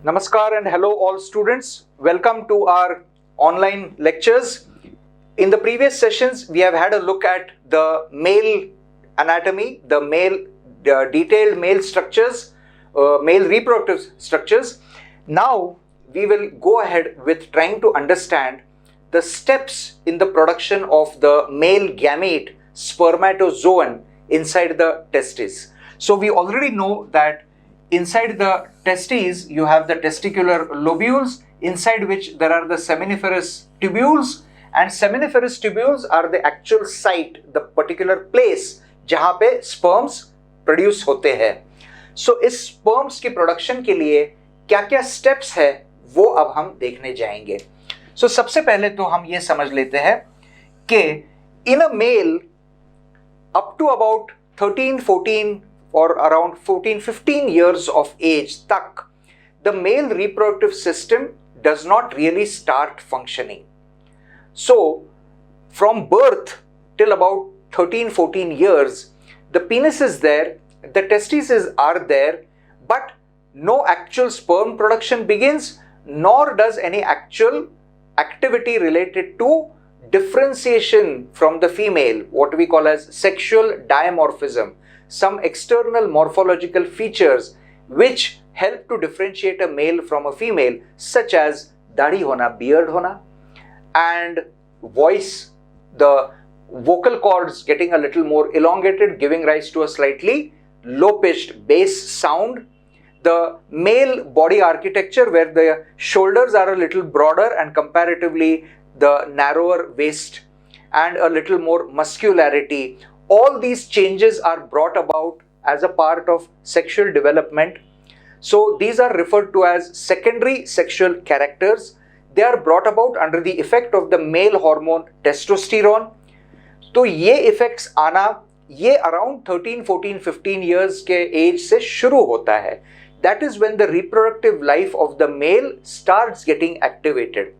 Namaskar and hello all students. Welcome to our online lectures. In the previous sessions, we have had a look at the male anatomy, the detailed male structures, male reproductive structures. Now, we will go ahead with trying to understand the steps in the production of the male gamete spermatozoon inside the testes. So, we already know that inside the testes, you have the testicular lobules, inside which there are the seminiferous tubules, and seminiferous tubules are the actual site, the particular place जहाँ पे sperms produce होते हैं. So इस sperms के production के लिए क्या क्या steps है वो अब हम देखने जाएंगे. So सबसे पहले तो हम ये समझ लेते हैं कि in a male up to about 13-14 or around 14-15 years of age तक the male reproductive system does not really start functioning. So from birth till about 13-14 years, the penis is there, the testes are there, but no actual sperm production begins, nor does any actual activity related to differentiation from the female, what we call as sexual dimorphism, some external morphological features which help to differentiate a male from a female, such as दाढ़ी होना, beard होना, and voice, the vocal cords getting a little more elongated, giving rise to a slightly low-pitched bass sound, the male body architecture where the shoulders are a little broader and comparatively the narrower waist, and a little more muscularity. All these changes are brought about as a part of sexual development. So these are referred to as secondary sexual characters. They are brought about under the effect of the male hormone testosterone. तो ये effects आना ये around 13, 14, 15 years के age से शुरू होता है. That is when the reproductive life of the male starts getting activated.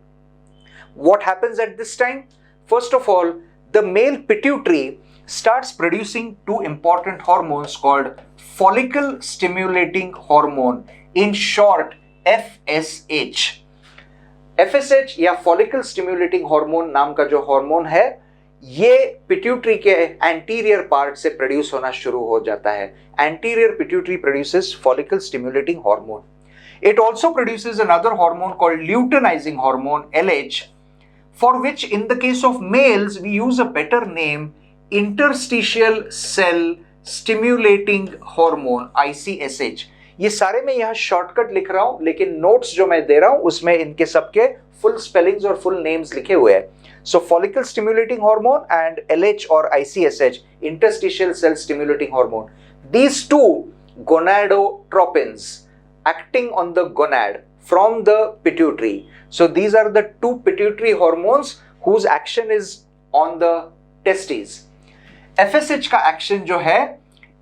What happens at this time? First of all, the male pituitary starts producing two important hormones called follicle stimulating hormone, in short FSH. FSH या follicle stimulating hormone नाम का जो hormone है ये pituitary के anterior part से produce होना शुरू हो जाता है. Anterior pituitary produces follicle stimulating hormone. It also produces another hormone called luteinizing hormone LH, for which in the case of males we use a better name, interstitial cell stimulating hormone ICSH. ये सारे मैं यहाँ shortcut लिख रहा हूँ, लेकिन notes जो मैं दे रहा हूँ उसमें इनके सबके फुल स्पेलिंग्स और फुल नेम्स लिखे हुए हैं. So follicle stimulating hormone and LH or ICSH, interstitial cell stimulating hormone. These two gonadotropins acting on the gonad from the pituitary. So these are the two pituitary hormones whose action is on the testes. FSH का action जो है,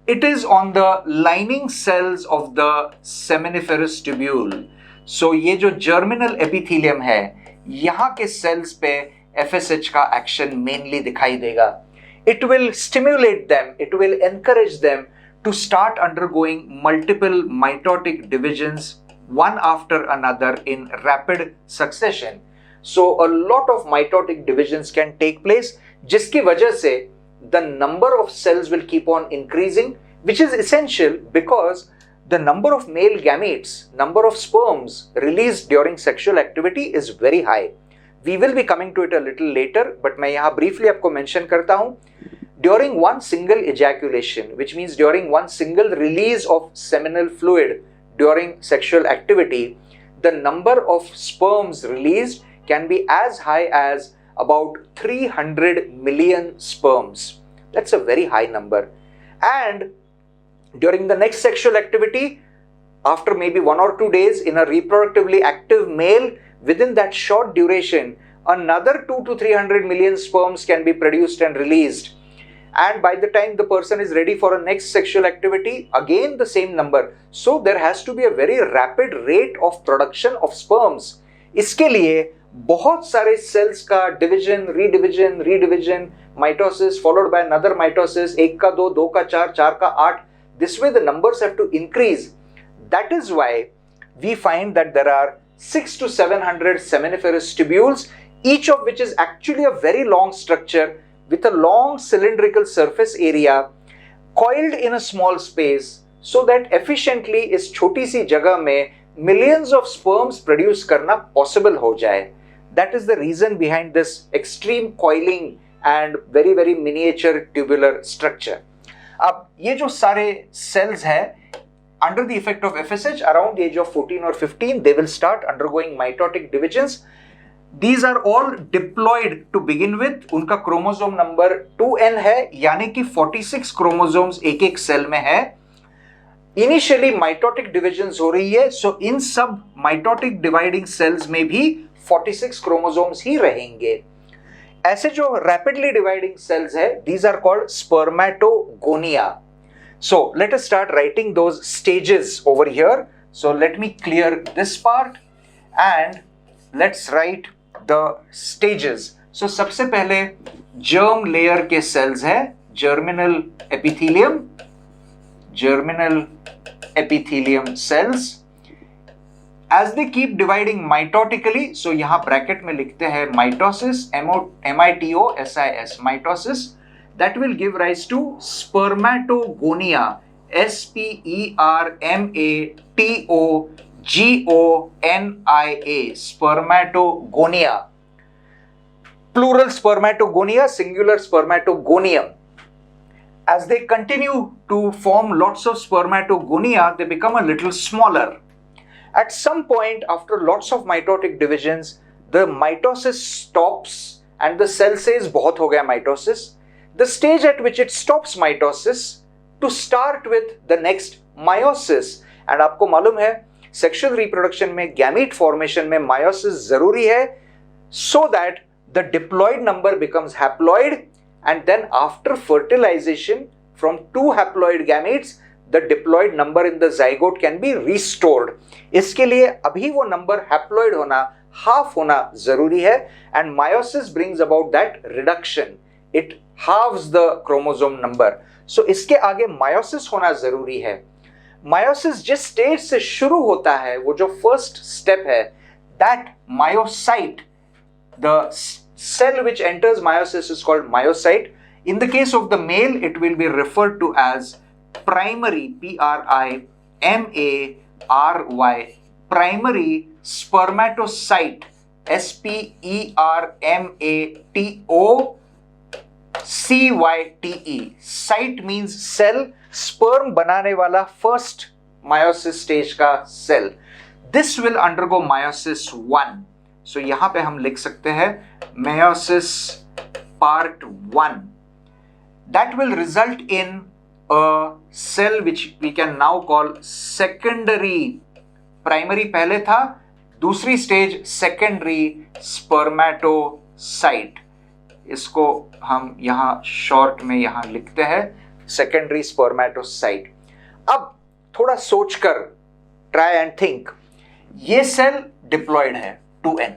it is on the lining cells of the seminiferous tubule. So ये जो germinal epithelium है, यहाँ के cells पे FSH का action mainly दिखाई देगा. It will stimulate them, it will encourage them to start undergoing multiple mitotic divisions one after another in rapid succession. So a lot of mitotic divisions can take place, जिसकी वजह से the number of cells will keep on increasing, which is essential because the number of male gametes, number of sperms released during sexual activity is very high. We will be coming to it a little later, but मैं यहाँ briefly आपको mention करता हूँ. During one single ejaculation, which means during one single release of seminal fluid during sexual activity, the number of sperms released can be as high as about 300 million sperms. That's a very high number. And during the next sexual activity, after maybe 1 or 2 days in a reproductively active male, within that short duration, another 2 to 300 million sperms can be produced and released. And by the time the person is ready for a next sexual activity, again the same number. So there has to be a very rapid rate of production of sperms. इसके लिए बहुत सारे cells का division, redivision, mitosis followed by another mitosis, 1 का 2, 2 का 4, 4 का 8. This way the numbers have to increase. That is why we find that there are 600 to 700 seminiferous tubules, each of which is actually a very long structure with a long cylindrical surface area coiled in a small space so that efficiently इस छोटी सी जगह में millions of sperms produce करना possible हो जाए. That is the reason behind this extreme coiling and very very miniature tubular structure. अब ये जो सारे cells हैं, under the effect of FSH around the age of 14 or 15 they will start undergoing mitotic divisions. These are all diploid to begin with. उनका chromosome number 2n है, यानी कि 46 chromosomes एक एक सेल में है. इनिशियली माइटोटिक डिविजन्स हो रही है, सो इन सब माइटोटिक डिवाइडिंग सेल्स में भी 46 क्रोमोसोम्स ही रहेंगे. ऐसे जो रैपिडली डिवाइडिंग सेल्स है, these are called spermatogonia. So let us start writing those stages over here. So let me clear this part and let's write the stages. So सबसे पहले germ layer के cells है, germinal epithelium cells. As they keep dividing mitotically, so यहाँ bracket में लिखते हैं mitosis, mitosis, mitosis. That will give rise to spermatogonia, spermatogonia, spermatogonia. Plural spermatogonia, singular spermatogonium. As they continue to form lots of spermatogonia, they become a little smaller. At some point, after lots of mitotic divisions, the mitosis stops and the cell says बहुत हो गया mitosis. The stage at which it stops mitosis to start with the next meiosis. And आपको मालूम है sexual reproduction में gamete formation में meiosis जरूरी है so that the diploid number becomes haploid and then after fertilization from 2 haploid gametes the diploid number in the zygote can be restored. इसके लिए अभी वो number haploid होना, half होना जरूरी है and meiosis brings about that reduction. It halves the chromosome number. So इसके आगे meiosis होना जरूरी है. Meiosis जिस stage से शुरू होता है, वो जो first step है, that myocyte, the cell which enters meiosis is called myocyte. In the case of the male, it will be referred to as primary, primary, primary spermatocyte, spermatocyte. Cyte means cell, sperm बनाने वाला first meiosis stage का cell. This will undergo meiosis 1. So यहाँ पे हम लिख सकते हैं meiosis part 1. That will result in a cell which we can now call secondary. Primary पहले था, दूसरी stage secondary spermatocyte. इसको हम यहाँ शॉर्ट में यहाँ लिखते हैं सेकेंडरी स्पर्मेटोसाइट. अब थोड़ा सोचकर ट्राई एंड थिंक, ये सेल डिप्लॉयड है 2n,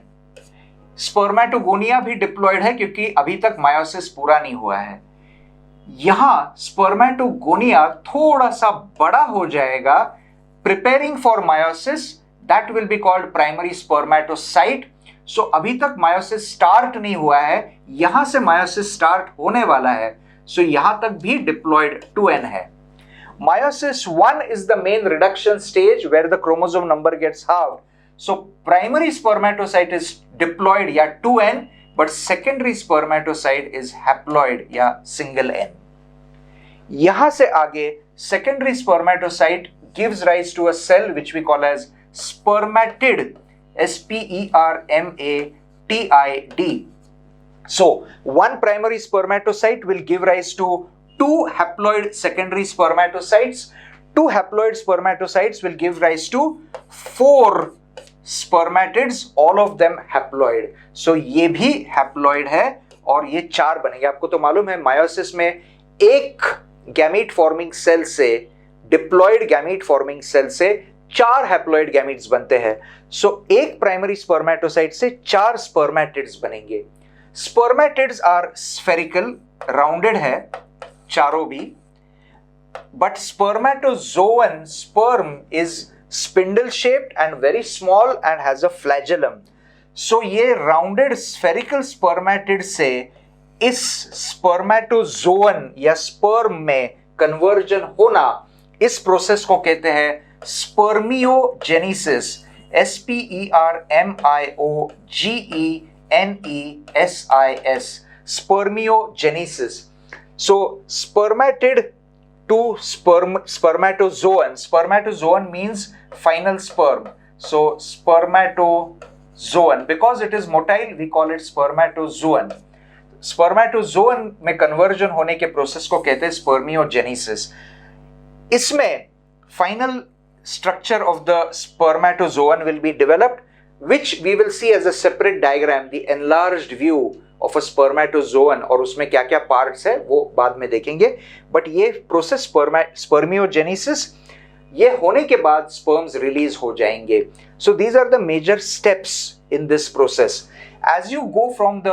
स्पर्मेटोगोनिया भी डिप्लॉयड है क्योंकि अभी तक मायोसिस पूरा नहीं हुआ है. यहाँ स्पर्मेटोगोनिया थोड़ा सा बड़ा हो जाएगा, preparing for meiosis, that will be called primary spermatocyte. So अभी तक मायोसिस स्टार्ट नहीं हुआ है, यहां से मायोसिस स्टार्ट होने वाला है. सो यहां तक भी डिप्लॉयड 2n है. Meiosis 1 is the main reduction stage where the chromosome number gets halved. So primary spermatocyte is diploid या 2n, but secondary spermatocyte is haploid या single n. यहां से आगे secondary spermatocyte gives rise to a cell which we call as spermatid, spermatid. So one primary spermatocyte will give rise to 2 haploid secondary spermatocytes. 2 haploid spermatocytes will give rise to 4 spermatids, all of them haploid. So ये भी haploid है और ये 4 बनेंगे. आपको तो मालूम है मायोसिस में एक गैमीट फॉर्मिंग सेल से, डिप्लॉयड गैमीट फॉर्मिंग सेल से 4 हैप्लॉइड गैमीट्स बनते हैं। सो एक प्राइमरी स्पर्मेटोसाइट से 4 स्पर्मेटिड्स बनेंगे। स्पर्मेटिड्स आर स्फेरिकल, राउंडेड है चारों भी, but spermatozoan sperm is spindle shaped and very small and has a flagellum. So ये राउंडेड स्फेरिकल स्पर्मेटिड से इस स्पर्मेटोजोवन या स्पर्म में कन्वर्जन होना, इस प्रोसेस को कहते हैं spermiogenesis. SPERMIOGENESIS, spermiogenesis. So spermatid to spermatozoan. Spermatozoan means final sperm. So spermatozoan, because it is motile, we call it spermatozoan. Spermatozoan में conversion होने के प्रोसेस को कहते हैं spermiogenesis. इसमें final structure of the spermatozoan will be developed, which we will see as a separate diagram, the enlarged view of a spermatozoan, और उसमें क्या क्या पार्ट्स है वो बाद में देखेंगे। बट ये प्रोसेस स्पर्मियोजेनेसिस, ये होने के बाद स्पर्म्स रिलीज हो जाएंगे। So these are the major steps in this process. As you go from the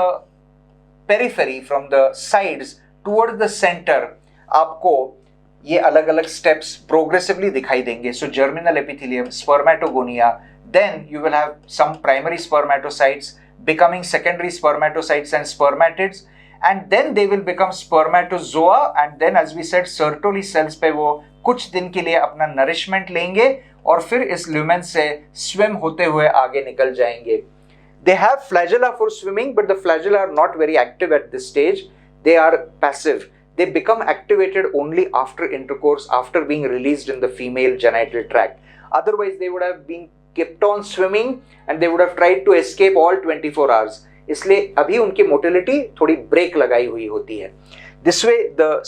periphery, from the sides toward the center, आपको ये अलग अलग स्टेप्स प्रोग्रेसिवली दिखाई देंगे। So germinal epithelium, spermatogonia, then you will have some primary spermatocytes becoming secondary spermatocytes and spermatids, and then they will become spermatozoa, and then as we said Sertoli cells पे वो कुछ दिन के लिए अपना nourishment लेंगे और फिर इस ल्यूमेन से स्विम होते हुए आगे निकल जाएंगे। They have flagella for swimming, but the flagella are not very active at this stage. They are passive. They become activated only after intercourse, after being released in the female genital tract. Otherwise they would have been kept on swimming and they would have tried to escape all 24 hours. इसलिए अभी उनकी motility थोड़ी break लगाई हुई होती है। This way the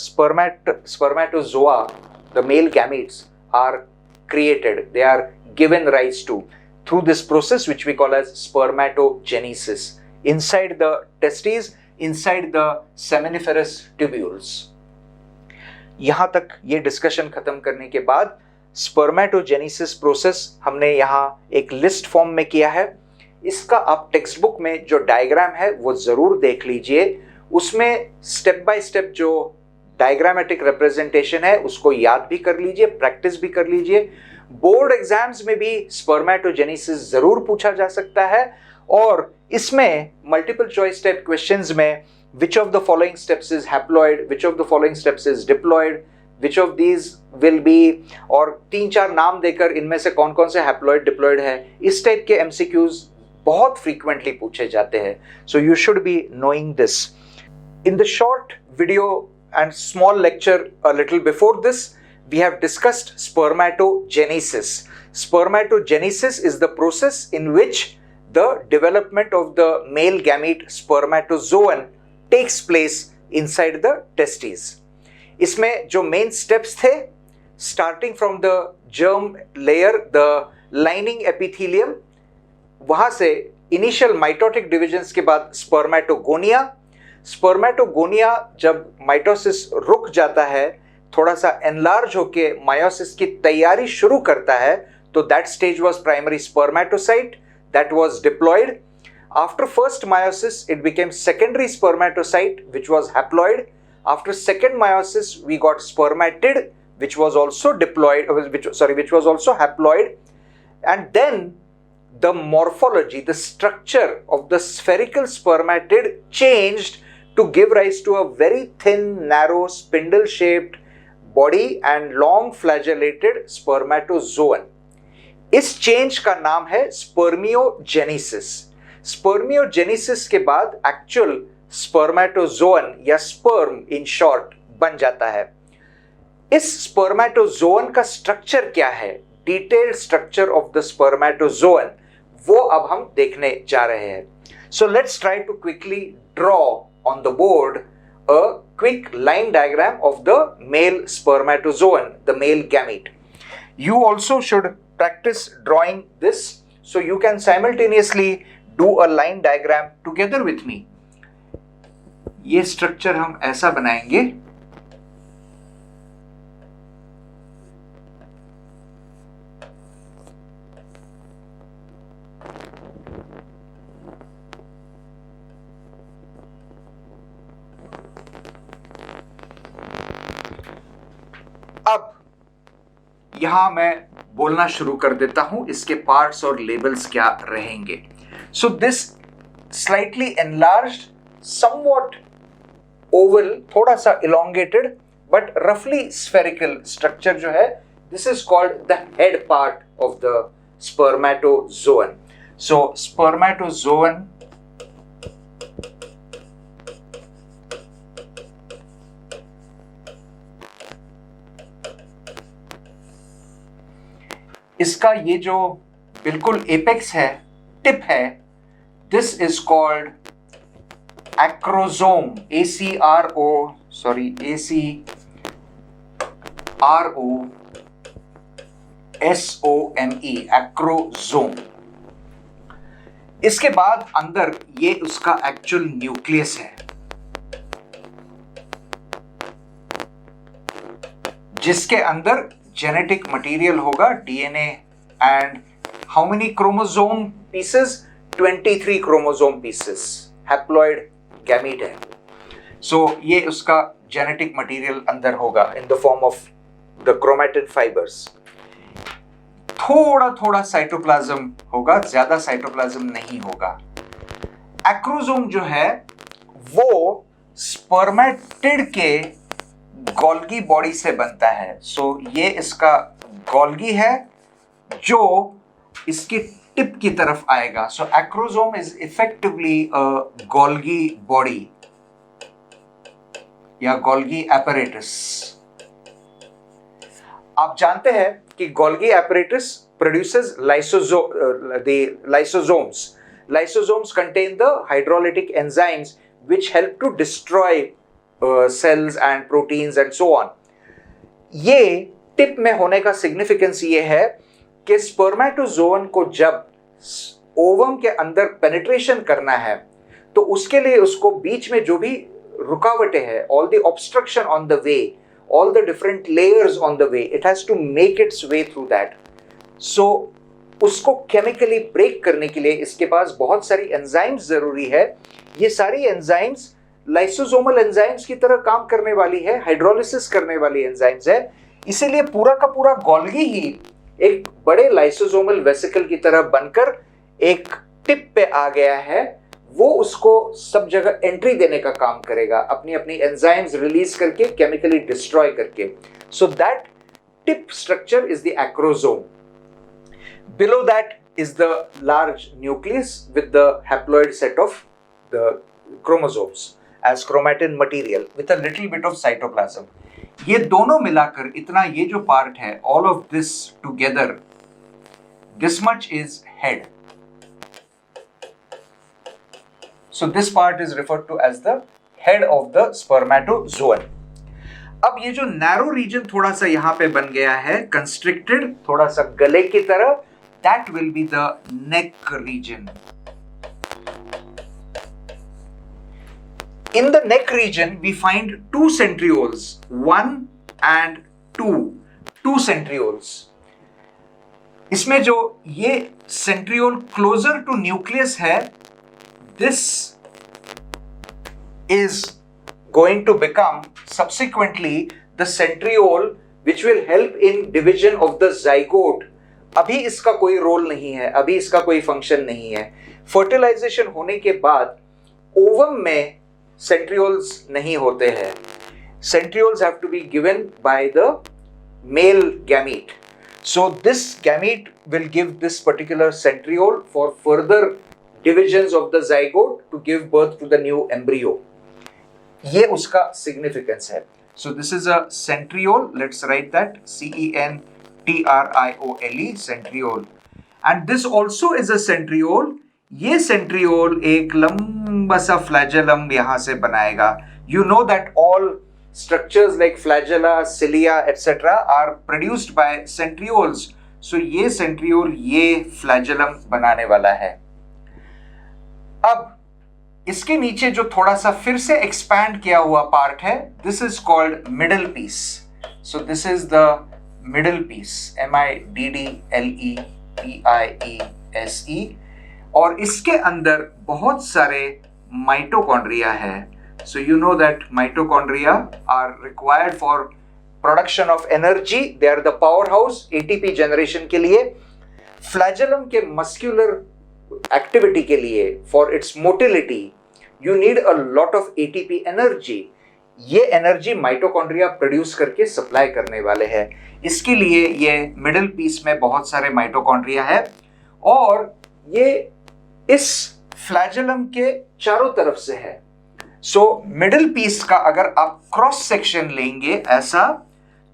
spermatozoa, the male gametes, are created. They are given rise to through this process which we call as spermatogenesis inside the testes, inside the seminiferous tubules. यहाँ तक ये discussion खत्म करने के बाद स्पर्मेटोजेनेसिस प्रोसेस हमने यहाँ एक लिस्ट फॉर्म में किया है। इसका आप टेक्स्ट बुक में जो डायग्राम है वो जरूर देख लीजिए। उसमें स्टेप बाय स्टेप जो डायग्रामेटिक रिप्रेजेंटेशन है उसको याद भी कर लीजिए, प्रैक्टिस भी कर लीजिए। बोर्ड एग्जाम्स में भी स्पर्मेटोजेनेसिस जरूर पूछा जा सकता है, और इसमें मल्टीपल चॉइस टाइप क्वेश्चंस में which of the following steps is haploid, which of the following steps is diploid, which of these will be, और 3-4 नाम देकर इनमें से कौन कौन से हैप्लॉइड डिप्लॉइड है, इस टाइप के MCQs बहुत फ्रीक्वेंटली पूछे जाते हैं। So you should be knowing this. In the short video and small lecture a little before this, we have discussed spermatogenesis. Spermatogenesis is the process in which the development of the male gamete spermatozoon takes place inside the testes. इसमें जो main steps थे, starting from the germ layer, the lining epithelium, वहां से initial mitotic divisions के बाद spermatogonia. Spermatogonia जब mitosis रुक जाता है, थोड़ा सा एनलार्ज होके मायोसिस की तैयारी शुरू करता है, तो that stage was primary spermatocyte, that was diploid. After first meiosis, it became secondary spermatocyte, which was haploid. After second meiosis, we got spermatid, which was also diploid, which was also haploid. And then the morphology, the structure of the spherical spermatid changed to give rise to a very thin, narrow, spindle-shaped body and long flagellated spermatozoon. इस change का नाम है spermiogenesis. Spermiogenesis के बाद actual स्पर्मेटोजोन या sperm in short बन जाता है। इस स्पर्मेटोजोन का स्ट्रक्चर क्या है, detailed structure of the spermatozoon, वो अब हम देखने जा रहे हैं। So let's try to quickly draw on the board a quick line diagram of the male spermatozoon, the male gamete. You also should practice drawing this so you can simultaneously do a line diagram together with me. ये structure हम ऐसा बनाएंगे, अब यहां मैं बोलना शुरू कर देता हूं इसके पार्ट्स और लेबल्स क्या रहेंगे. So this slightly enlarged, somewhat oval, थोड़ा सा इलोंगेटेड बट रफली स्फेरिकल स्ट्रक्चर जो है, this is called the head part of the spermatozoon. So spermatozoon इसका ये जो बिल्कुल एपेक्स है, टिप है, this is called acrosome. ACROSOME, acrosome. इसके बाद अंदर ये उसका एक्चुअल न्यूक्लियस है, जिसके अंदर जेनेटिक मटेरियल होगा, DNA, and how many chromosome pieces? 23 chromosome pieces. Haploid gamete है. सो ये उसका जेनेटिक मटेरियल अंदर होगा in the form of the chromatin fibres. थोड़ा थोड़ा साइटोप्लाज्म होगा, ज्यादा साइटोप्लाज्म नहीं होगा. एक्रोजोम जो है वो स्पर्मेटिड के गोल्गी बॉडी से बनता है. सो ये इसका गोल्गी है जो इसकी टिप की तरफ आएगा. So acrosome is effectively a Golgi body या गोल्गी एपरेटस. आप जानते हैं कि Golgi apparatus produces lysosomes. Lysosomes contain the hydrolytic enzymes which help to destroy cells and proteins and so on. ये टिप में होने का सिग्निफिकेंस ये है कि स्पर्मेटोजोन को जब ओवम के अंदर पेनिट्रेशन करना है तो उसके लिए उसको बीच में जो भी रुकावटें हैं, all the obstruction on the way, all the different layers on the way, it has to make its way through that. So उसको केमिकली ब्रेक करने के लिए इसके पास बहुत सारी एंजाइम्स जरूरी है. ये सारी एंजाइम्स लाइसोसोमल एंजाइम्स की तरह काम करने वाली है, हाइड्रोलिसिस करने वाली एंजाइम्स है. इसीलिए पूरा का पूरा गोल्गी ही एक बड़े लाइसोसोमल वेसिकल की तरह बनकर एक टिप पे आ गया है. वो उसको सब जगह एंट्री देने का काम करेगा, अपनी अपनी एंजाइम्स रिलीज करके, केमिकली डिस्ट्रॉय करके. So that tip structure is the acrosome. Below that is the large nucleus with the haploid set of the chromosomes as chromatin material with a little bit of cytoplasm. ये दोनों मिलाकर इतना ये जो part है, all of this together, this much is head. So this part is referred to as the head of the spermatozoon. अब ये जो नैरो रीजन थोड़ा सा यहां पे बन गया है, कंस्ट्रिक्टेड, थोड़ा सा गले की तरह, that will be the neck region. In the neck region, we find two centrioles, 1 and 2. Two centrioles. इसमें जो ये centriole closer to nucleus है, this is going to become subsequently the centriole which will help in division of the zygote. अभी इसका कोई role नहीं है, अभी इसका कोई फंक्शन नहीं है. फर्टिलाइजेशन होने के बाद ओवम में सेंट्रियोल्स नहीं होते हैं. Centrioles have to be given by the male gamete. So this gamete will give this particular centriole for further divisions of the zygote to give birth to the new embryo. ये उसका significance है. So this is a centriole. Let's write that, CENTRIOLE, centriole. And this also is a centriole. ये centriole एक लंबा सा flagellum यहाँ से बनाएगा. You know that all structures like flagella, cilia, etc. are produced by centrioles. So ये centriole ये flagellum बनाने वाला है. अब इसके नीचे जो थोड़ा सा फिर से expand किया हुआ part है, this is called middle piece. So this is the middle piece, MIDDLEPIESE. और इसके अंदर बहुत सारे माइटोकॉन्ड्रिया है. So you know that mitochondria are required for production of energy, they are the power house ATP generation के लिए। Flagellum के muscular activity के लिए, for its motility, you need a lot of ATP energy. ये energy mitochondria produce करके supply करने वाले हैं। इसके लिए ये मिडिल पीस में बहुत सारे माइटोकॉन्ड्रिया है और ये इस फ्लैजेलम के चारों तरफ से है। सो मिडिल पीस का अगर आप क्रॉस सेक्शन लेंगे ऐसा,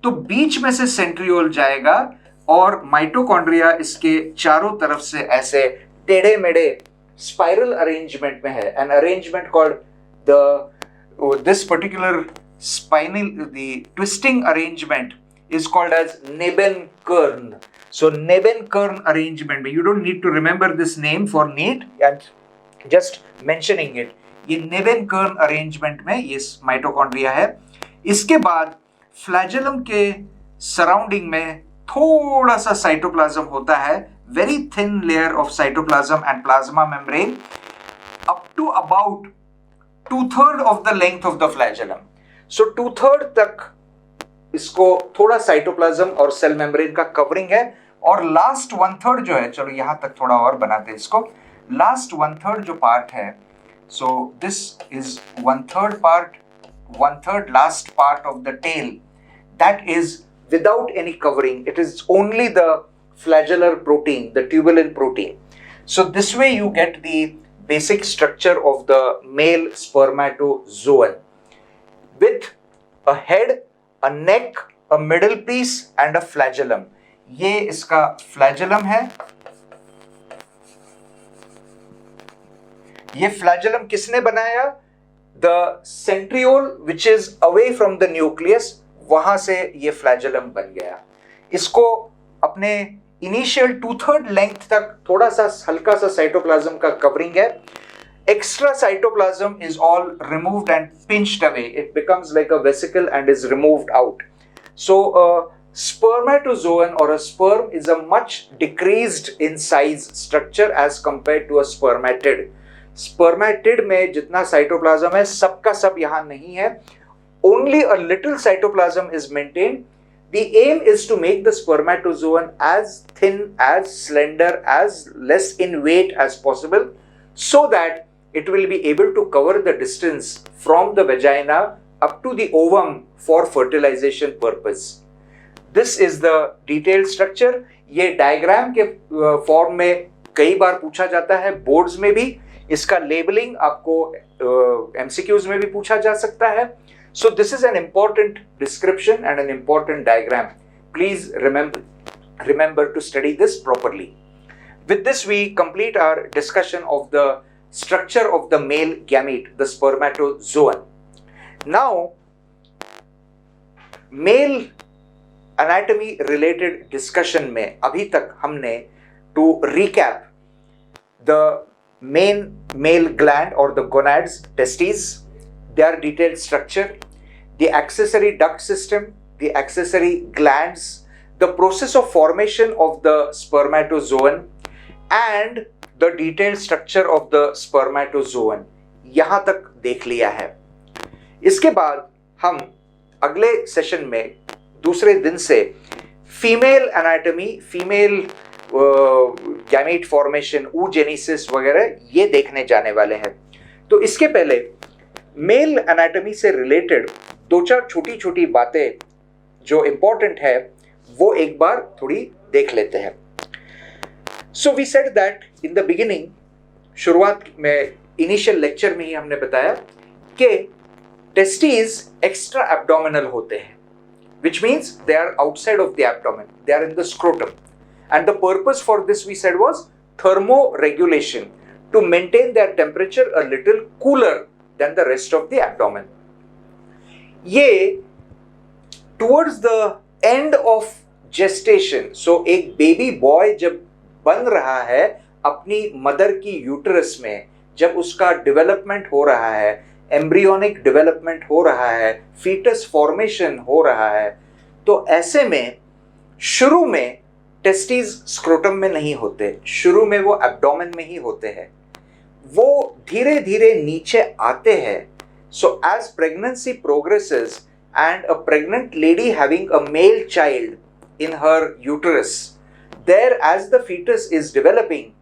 तो बीच में से सेंट्रियोल जाएगा और माइटोकॉन्ड्रिया इसके चारों तरफ से ऐसे टेढ़े मेढ़े स्पाइरल अरेंजमेंट में है। An arrangement called this particular spinal, the twisting arrangement is called as Nebenkern. So Nebenkern arrangement में, you don't need to remember this name for need, and just mentioning it, ये Nebenkern arrangement में ये mitochondria है। इसके बाद flagellum के surrounding में थोड़ा सा साइटोप्लाज्म होता है, very thin layer of cytoplasm and plasma membrane up to about 2/3 of the length of the flagellum. So 2/3 तक इसको थोड़ा साइटोप्लाज्म और सेल मेम्ब्रेन का कवरिंग है, और लास्ट 1/3 जो है, चलो यहां तक थोड़ा और बनाते हैं इसको, लास्ट 1/3 जो पार्ट है, so this is 1/3 part, 1/3 last part of the tail, that is without any covering, it is only the flagellar protein, the tubulin protein. So this way you get the basic structure of the male spermatozoan with a head, a neck, a middle piece and a flagellum. ये इसका flagellum है। ये flagellum किसने बनाया? The centriole which is away from the nucleus, वहां से ये flagellum बन गया। इसको अपने initial 2/3 length तक थोड़ा सा हल्का सा साइटोप्लाज्म का कवरिंग है। Extra cytoplasm is all removed and pinched away. It becomes like a vesicle and is removed out. So a spermatozoan or a sperm is a much decreased in size structure as compared to a spermatid. Spermatid में जितना cytoplasm है सबका सब यहाँ नहीं है. Only a little cytoplasm is maintained. The aim is to make the spermatozoan as thin, as slender, as less in weight as possible, so that it will be able to cover the distance from the vagina up to the ovum for fertilization purpose. This is the detailed structure. ये diagram के form में कई बार पूछा जाता है, boards में भी। इसका लेबलिंग आपको MCQs में भी पूछा जा सकता है। So this is an important description and an important diagram. Please remember to study this properly. With this we complete our discussion of the structure of the male gamete, the spermatozoan. Now, male anatomy related discussion में अभी तक हमने, to recap, the main male gland or the gonads, testes, their detailed structure, the accessory duct system, the accessory glands, the process of formation of the spermatozoan, and the detailed structure of the spermatozoan. यहां तक देख लिया है। इसके बाद हम अगले session में दूसरे दिन से female anatomy, female gamete formation, oogenesis वगैरह ये देखने जाने वाले हैं। तो इसके पहले मेल एनाटॉमी से रिलेटेड 2-4 छोटी छोटी बातें जो इंपॉर्टेंट है वो एक बार थोड़ी देख लेते हैं। So we said that in the beginning, शुरुआत में इनिशियल लेक्चर में ही हमने बताया कि टेस्टिस एक्स्ट्रा एब्डोमिनल होते हैं, which means they are outside of the abdomen, they are in the scrotum, and the purpose for this we said was thermoregulation, to maintain their temperature a little cooler than the rest of the abdomen. ये towards the end of gestation, so एक baby boy जब बन रहा है अपनी mother की uterus में, जब उसका डेवलपमेंट हो रहा है, एम्ब्रियोनिक डेवलपमेंट हो रहा है, फीटस फॉर्मेशन हो रहा है, तो ऐसे में शुरू में टेस्टिस स्क्रोटम में नहीं होते, शुरू में वो एब्डोमेन में ही होते हैं। वो धीरे धीरे नीचे आते हैं। So as pregnancy progresses, and a pregnant lady having a male child in her uterus, there as the fetus is developing,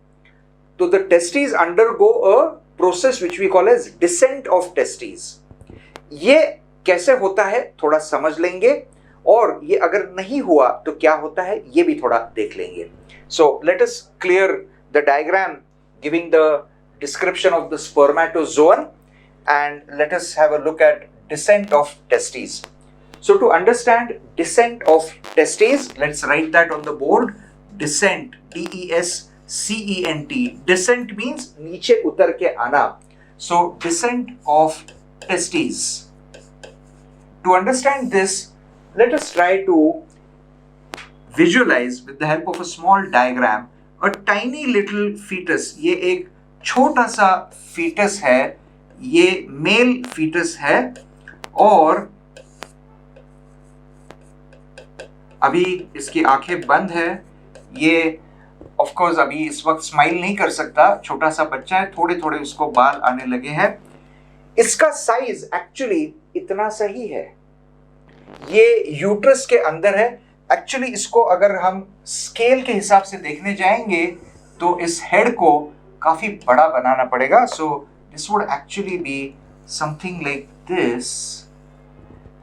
so the testes undergo a process which we call as descent of testes. ये कैसे होता है थोड़ा समझ लेंगे, और ये अगर नहीं हुआ तो क्या होता है ये भी थोड़ा देख लेंगे. So let us clear the diagram giving the description of the spermatozoon, and let us have a look at descent of testes. So to understand descent of testes, let's write that on the board. Descent, D-E-S-C-E-N-T. Descent means नीचे उतर के आना. So descent of testes. To understand this, let us try to visualize with the help of a small diagram a tiny little fetus. ये एक छोटा सा fetus है, ये male fetus है, और अभी इसकी आंखें बंद है. ये ऑफ कोर्स अभी इस वक्त स्माइल नहीं कर सकता, छोटा सा बच्चा है, थोड़े थोड़े उसको बाल आने लगे हैं. इसका साइज एक्चुअली इतना सही है, ये यूट्रस के अंदर है. एक्चुअली इसको अगर हम स्केल के हिसाब से देखने जाएंगे तो इस हेड को काफी बड़ा बनाना पड़ेगा. So this would actually be something like this,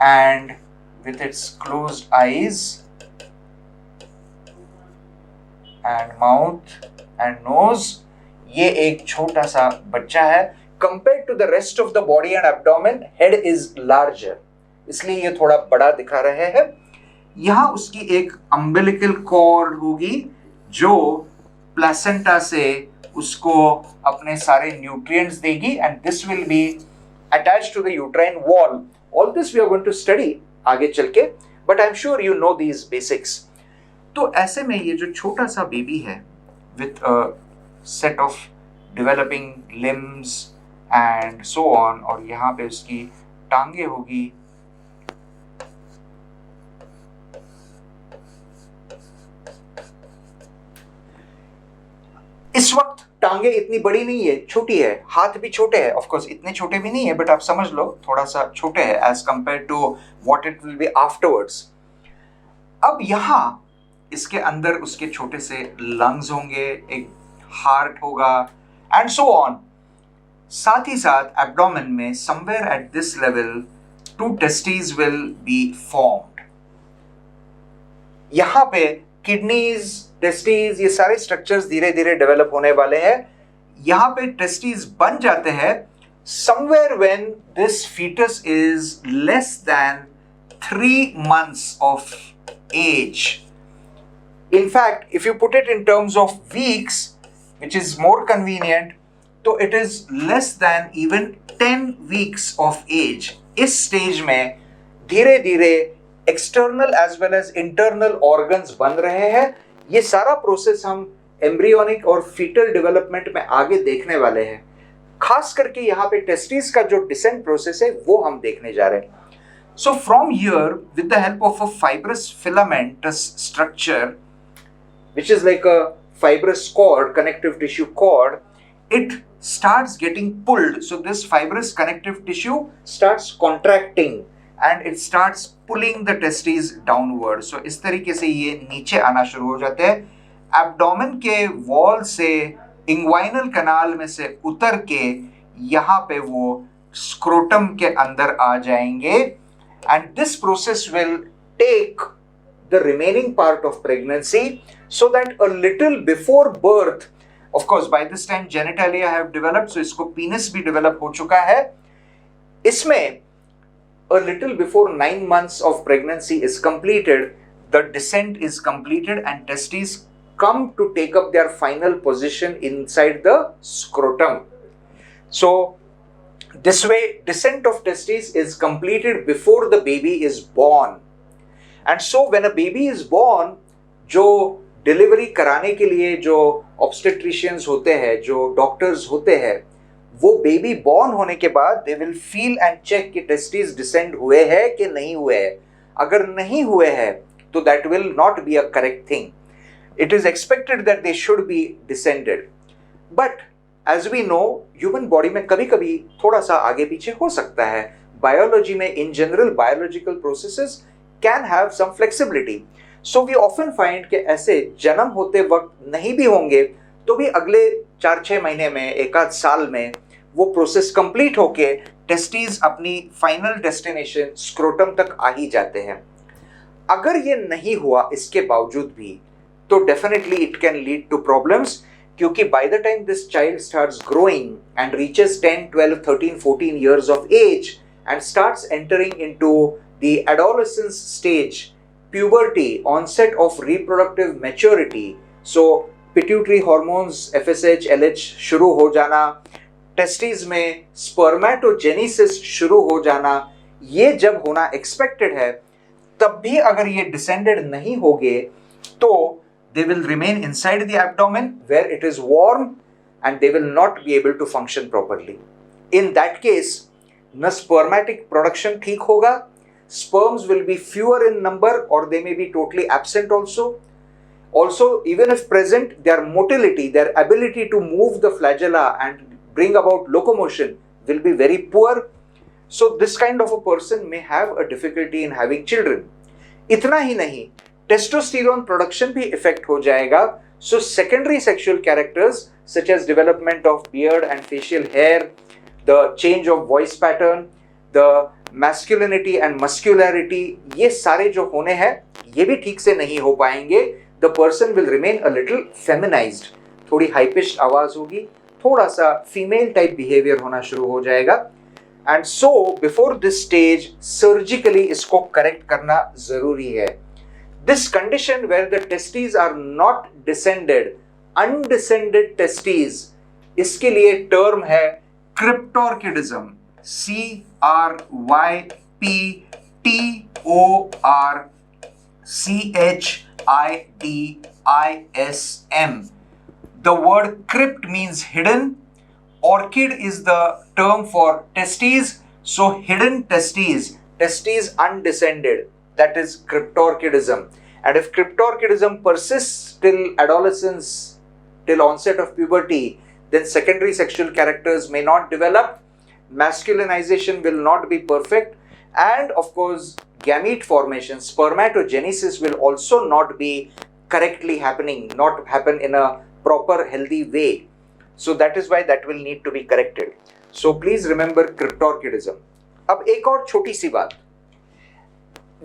and with its closed eyes and mouth and nose, ये एक छोटा सा बच्चा है. Compared to the rest of the body and abdomen, head is larger, इसलिए ये थोड़ा बड़ा दिखा रहे हैं. यहाँ उसकी एक umbilical cord होगी जो प्लेसेंटा से उसको अपने सारे nutrients देगी, and this will be attached to the uterine wall. All this we are going to study आगे चल के, but I'm sure you know these basics. तो ऐसे में ये जो छोटा सा बेबी है with a set of developing limbs and so on, और यहाँ पे उसकी टांगे होगी, इस वक्त टांगे इतनी बड़ी नहीं है, छोटी है. हाथ भी छोटे हैं, ऑफ कोर्स इतने छोटे भी नहीं है, बट आप समझ लो थोड़ा सा छोटे है as compare to what it will be afterwards. अब यहाँ इसके अंदर उसके छोटे से लंग्स होंगे, एक हार्ट होगा, एंड सो ऑन. साथ ही साथ एब्डोमेन में somewhere at this level 2 testes will be formed. यहाँ पे किडनीज, टेस्टीज, ये सारे स्ट्रक्चर्स धीरे धीरे डेवलप होने वाले हैं. यहाँ पे टेस्टीज बन जाते हैं somewhere when this foetus is less than 3 months of age. In fact, if you put it in terms of weeks, which is more convenient, तो it is less than even 10 weeks of age. इस stage में धीरे धीरे external as well as internal organs बन रहे हैं. ये सारा प्रोसेस हम एम्ब्रियोनिक और फीटल डेवलपमेंट में आगे देखने वाले हैं. खास करके यहाँ पे टेस्टिस का जो डिसेंट प्रोसेस है वो हम देखने जा रहे हैं. So from here with the help of a fibrous filamentous structure which is like a fibrous cord, connective tissue cord, it starts getting pulled. So this fibrous connective tissue starts contracting and it starts pulling the testes downward. So इस तरीके से ये नीचे आना शुरू हो जाते हैं. एब्डोमेन के वॉल से इंग्वाइनल कनाल में से उतर के यहाँ पे वो स्क्रोटम के अंदर आ जाएंगे, and this process will take the remaining part of pregnancy, so that a little before birth, of course by this time genitalia have developed, so इसको penis भी develop हो चुका है. इसमें a little before 9 months of pregnancy is completed, the descent is completed and testes come to take up their final position inside the scrotum. So this way descent of testes is completed before the baby is born. And so when a baby is born, जो delivery कराने के लिए जो obstetricians होते हैं, जो doctors होते हैं, वो बेबी बॉर्न होने के बाद they will feel and check कि टेस्टिस डिसेंड हुए हैं कि नहीं हुए हैं. अगर नहीं हुए हैं तो that will not be a correct thing. It is expected that they should be descended, but as we know human body में कभी कभी थोड़ा सा आगे पीछे हो सकता है. biology में in general biological processes can have some flexibility. So we often find कि ऐसे जन्म होते वक्त नहीं भी होंगे तो भी अगले 4-6 महीने में, एक आध साल में वो प्रोसेस कंप्लीट होके टेस्टीज अपनी फाइनल डेस्टिनेशन स्क्रोटम तक आ ही जाते हैं. अगर ये नहीं हुआ इसके बावजूद भी तो definitely it can lead to problems, क्योंकि by the time this child starts growing and reaches 10, 12, 13, 14 years of age and starts entering into the adolescence stage, puberty, onset of reproductive maturity, so pituitary hormones FSH, LH शुरू हो जाना, testis में spermatogenesis शुरू हो जाना, ये जब होना एक्सपेक्टेड है, तब भी अगर ये डिसेंडेड नहीं होंगे तो they will remain inside the abdomen where it is warm and they will not be able to function properly. In that case, न spermatic production ठीक होगा, sperms will be fewer in number or they may be totally absent also. Also, even if present, their motility, their ability to move the flagella and bring about locomotion will be very poor. So this kind of a person may have a difficulty in having children. इतना ही नहीं, testosterone production भी effect हो जाएगा. So secondary sexual characters such as development of beard and facial hair, the change of voice pattern, the masculinity and muscularity, ये सारे जो होने हैं ये भी ठीक से नहीं हो पाएंगे. The person will remain a little feminized, थोड़ी हाई पिच्ड आवाज होगी, थोड़ा सा फीमेल टाइप बिहेवियर होना शुरू हो जाएगा. And so before this stage surgically इसको करेक्ट करना जरूरी है. This condition where the testes are not descended, undescended testes, इसके लिए टर्म है क्रिप्टोर्किडिज्म, CRYPTORCHIDISM. The word crypt means hidden. Orchid is the term for testes. So hidden testes, testes undescended, that is cryptorchidism. And if cryptorchidism persists till adolescence, till onset of puberty, then secondary sexual characters may not develop, masculinization will not be perfect, and of course gamete formation, spermatogenesis will also not be correctly happening, not happen in a proper healthy way. So that is why that will need to be corrected. So please remember cryptorchidism. अब एक और छोटी सी बात.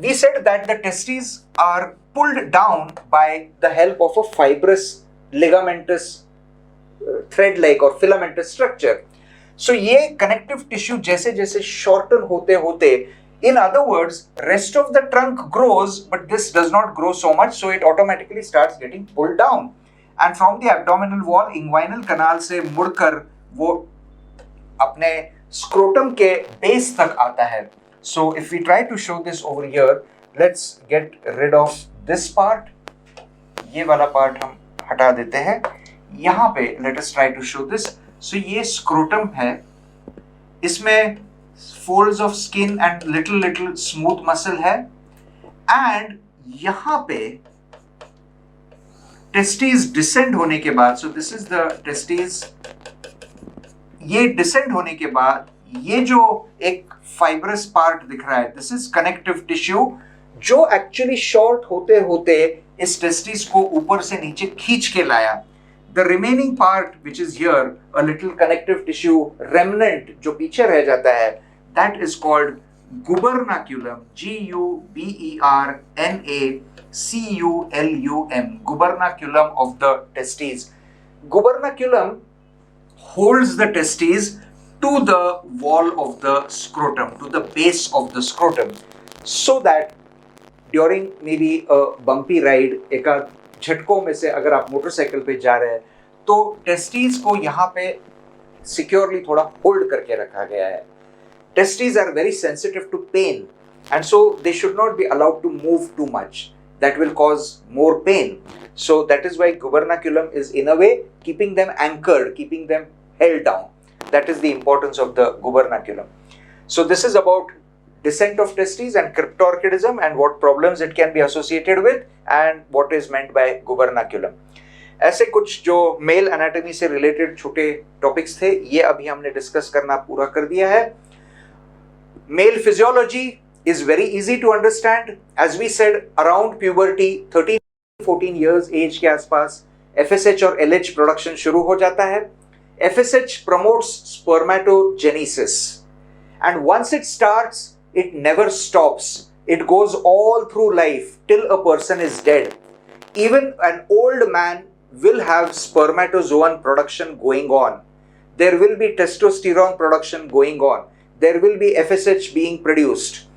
We said that the testes are pulled down by the help of a fibrous ligamentous thread-like or filamentous structure. So ये connective tissue जैसे जैसे shorten होते होते, in other words, rest of the trunk grows, but this does not grow so much, so it automatically starts getting pulled down. And from the abdominal wall, inguinal canal से मुड़कर वो अपने scrotum के base तक आता है. So if we try to show this over here, let's get rid of this part. ये वाला part हम हटा देते हैं. यहाँ पे let us try to show this. So ये scrotum है. इसमें folds of skin and little smooth muscle है. And यहाँ पे टेस्टीज डिसेंड होने के बाद, so this is the testes, ये डिसेंड होने के बाद ये जो एक फाइब्रस पार्ट दिख रहा है, दिस इज कनेक्टिव टिश्यू, जो एक्चुअली शॉर्ट होते होते इस टेस्टीज को ऊपर से नीचे खींच के लाया. The remaining part which is here, a little connective tissue remnant जो पीछे रह जाता है, that is called gubernaculum, GUBERNACULUM, gubernaculum of the testes. Gubernaculum holds the testes to the wall of the scrotum, to the base of the scrotum, so that during maybe a bumpy ride, एक झटकों में से अगर आप motorcycle पे जा रहे हैं तो टेस्टीज को यहाँ पे सिक्योरली थोड़ा होल्ड करके रखा गया है. Testes are very sensitive to pain, and so they should not be allowed to move too much. That will cause more pain. So that is why gubernaculum is in a way keeping them anchored, keeping them held down. That is the importance of the gubernaculum. So this is about descent of testes and cryptorchidism and what problems it can be associated with and what is meant by gubernaculum. ऐसे कुछ जो mail anatomy से related छोटे topics थे, ये अभी हमने discuss करना पूरा कर दिया है. Male physiology is very easy to understand. As we said, around puberty 13-14 years age के आसपास FSH और LH production शुरू हो जाता है. FSH promotes spermatogenesis, and once it starts, it never stops. It goes all through life till a person is dead. Even an old man will have spermatozoan production going on. There will be testosterone production going on. There will be FSH being produced.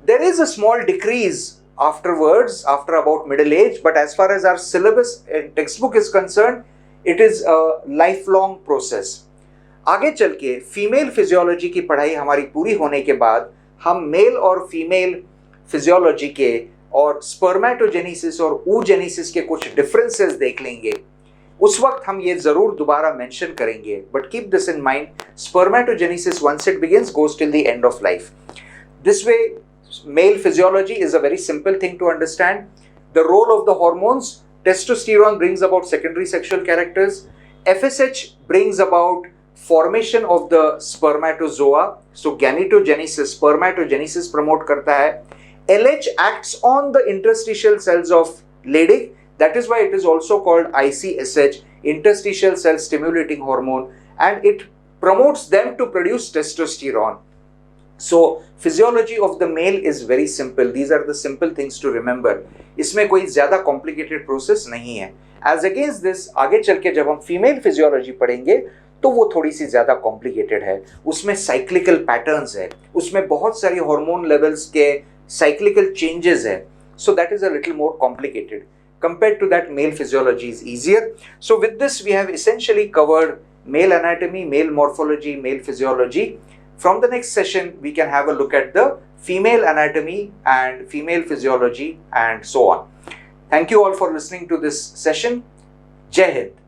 There is a small decrease afterwards, after about middle age, but as far as our syllabus and textbook is concerned, it is a lifelong process. आगे चल के female physiology की पढ़ाई हमारी पूरी होने के बाद हम मेल और फीमेल फिजियोलॉजी के और स्पर्मेटोजेनेसिस और oogenesis के कुछ डिफरेंसेस देख लेंगे. उस वक्त हम ये जरूर दोबारा मेंशन करेंगे, but keep this in mind, spermatogenesis once it begins goes till the end of life. This way male physiology is a very simple thing to understand. The role of the hormones: testosterone brings about secondary sexual characters, FSH brings about formation of the spermatozoa, so ganetogenesis, spermatogenesis promote करता है. LH acts on the interstitial cells of Leydig, that is why it is also called ICSH, interstitial cell stimulating hormone, and it promotes them to produce testosterone. So physiology of the male is very simple. These are the simple things to remember. इसमें कोई ज़्यादा complicated process नहीं है. As against this, आगे चल के जब हम female physiology पढ़ेंगे तो वो थोड़ी सी ज़्यादा complicated है. उसमें cyclical patterns है, उसमें बहुत सारी hormone levels के cyclical changes है. So that is a little more complicated. Compared to that, male physiology is easier. So with this, we have essentially covered male anatomy, male morphology, male physiology. From the next session, we can have a look at the female anatomy and female physiology and so on. Thank you all for listening to this session. Jai Hind.